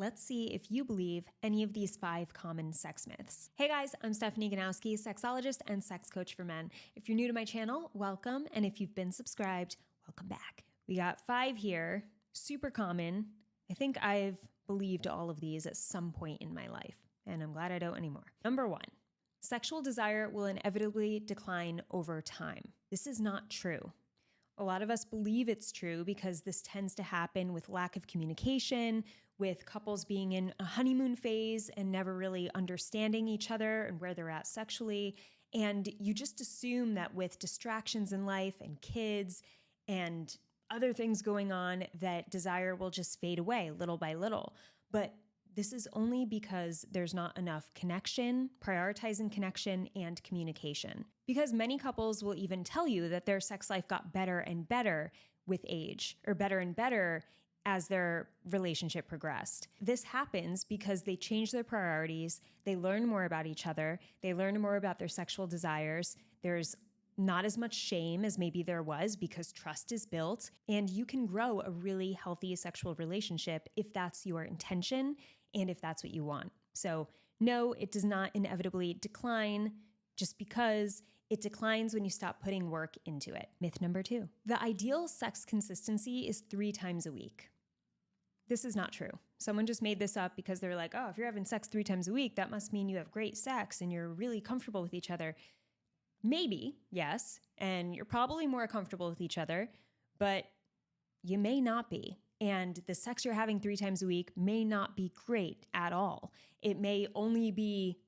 let's see if you believe any of these 5 common sex myths. Hey guys, I'm Stephanie Ganowski, sexologist and sex coach for men. If you're new to my channel, welcome. And if you've been subscribed, welcome back. We got 5 here, super common. I think I've believed all of these at some point in my life, and I'm glad I don't anymore. Number 1, sexual desire will inevitably decline over time. This is not true. A lot of us believe it's true because this tends to happen with lack of communication, with couples being in a honeymoon phase and never really understanding each other and where they're at sexually. And you just assume that with distractions in life and kids and other things going on, that desire will just fade away little by little. But this is only because there's not enough connection, prioritizing connection and communication. Because many couples will even tell you that their sex life got better and better with age, or better and better as their relationship progressed. This happens because they change their priorities, they learn more about each other, they learn more about their sexual desires. There's not as much shame as maybe there was because trust is built, and you can grow a really healthy sexual relationship if that's your intention and if that's what you want. So no, it does not inevitably decline just because it declines when you stop putting work into it. Myth number 2, the ideal sex consistency is 3 times a week. This is not true. Someone just made this up because they're like, oh, if you're having sex 3 times a week, that must mean you have great sex and you're really comfortable with each other. Maybe, yes, and you're probably more comfortable with each other, but you may not be. And the sex you're having 3 times a week may not be great at all. It may only be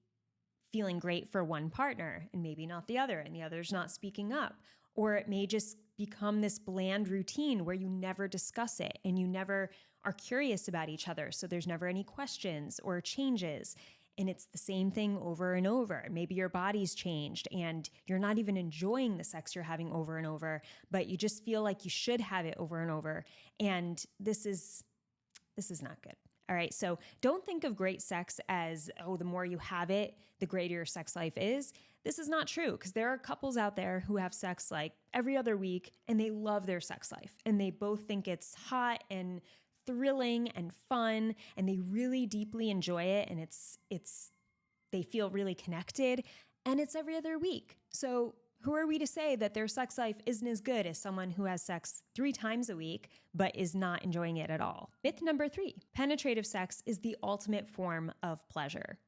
feeling great for one partner and maybe not the other, and the other's not speaking up. Or it may just become this bland routine where you never discuss it and you never are curious about each other. So there's never any questions or changes. And it's the same thing over and over. Maybe your body's changed and you're not even enjoying the sex you're having over and over, but you just feel like you should have it over and over. And this is not good. All right. So don't think of great sex as, oh, the more you have it, the greater your sex life is. This is not true, because there are couples out there who have sex like every other week and they love their sex life and they both think it's hot and thrilling and fun, and they really deeply enjoy it, and they feel really connected, and it's every other week. So who are we to say that their sex life isn't as good as someone who has sex 3 times a week but is not enjoying it at all? Myth number 3, penetrative sex is the ultimate form of pleasure.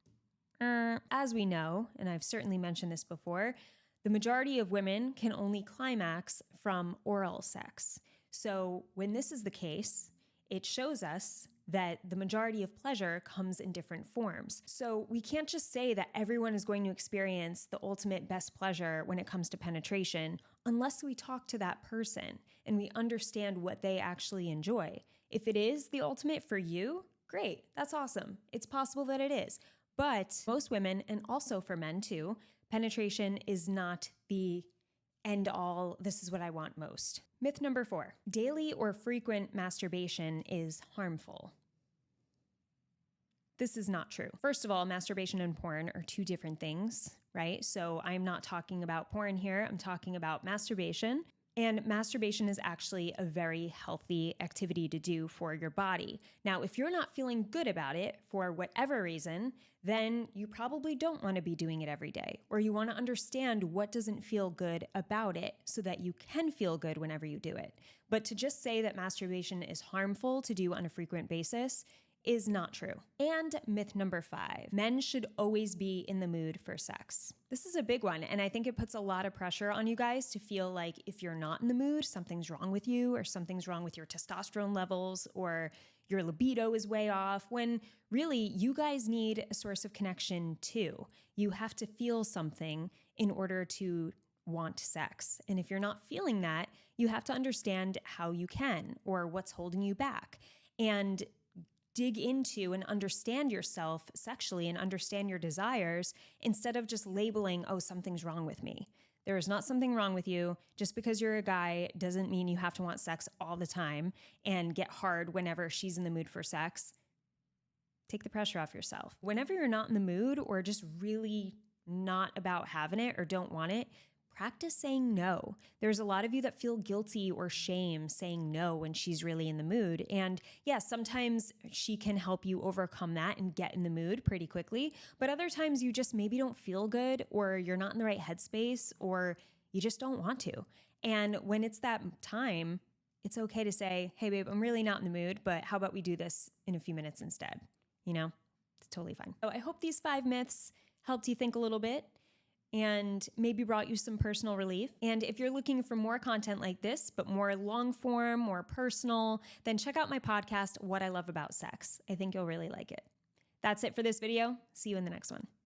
As we know, and I've certainly mentioned this before, the majority of women can only climax from oral sex. So when this is the case, it shows us that the majority of pleasure comes in different forms. So we can't just say that everyone is going to experience the ultimate best pleasure when it comes to penetration unless we talk to that person and we understand what they actually enjoy. If it is the ultimate for you, great, that's awesome. It's possible that it is. But most women, and also for men too, penetration is not the end all, this is what I want most. Myth number 4, daily or frequent masturbation is harmful. This is not true. First of all, masturbation and porn are 2 different things, right? So I'm not talking about porn here. I'm talking about masturbation. And masturbation is actually a very healthy activity to do for your body. Now, if you're not feeling good about it for whatever reason, then you probably don't want to be doing it every day, or you want to understand what doesn't feel good about it so that you can feel good whenever you do it. But to just say that masturbation is harmful to do on a frequent basis is not true. And myth number 5, men should always be in the mood for sex. This is a big one, and I think it puts a lot of pressure on you guys to feel like if you're not in the mood, something's wrong with you, or something's wrong with your testosterone levels, or your libido is way off, when really you guys need a source of connection too. You have to feel something in order to want sex. And if you're not feeling that, you have to understand how you can or what's holding you back. And dig into and understand yourself sexually and understand your desires instead of just labeling, oh, something's wrong with me. There is not something wrong with you. Just because you're a guy doesn't mean you have to want sex all the time and get hard whenever she's in the mood for sex. Take the pressure off yourself. Whenever you're not in the mood or just really not about having it or don't want it, practice saying no. There's a lot of you that feel guilty or shame saying no when she's really in the mood. And yes, sometimes she can help you overcome that and get in the mood pretty quickly. But other times you just maybe don't feel good, or you're not in the right headspace, or you just don't want to. And when it's that time, it's okay to say, hey babe, I'm really not in the mood, but how about we do this in a few minutes instead? You know, it's totally fine. So I hope these 5 myths helped you think a little bit and maybe brought you some personal relief. And if you're looking for more content like this, but more long form, more personal, then check out my podcast, What I Love About Sex. I think you'll really like it. That's it for this video. See you in the next one.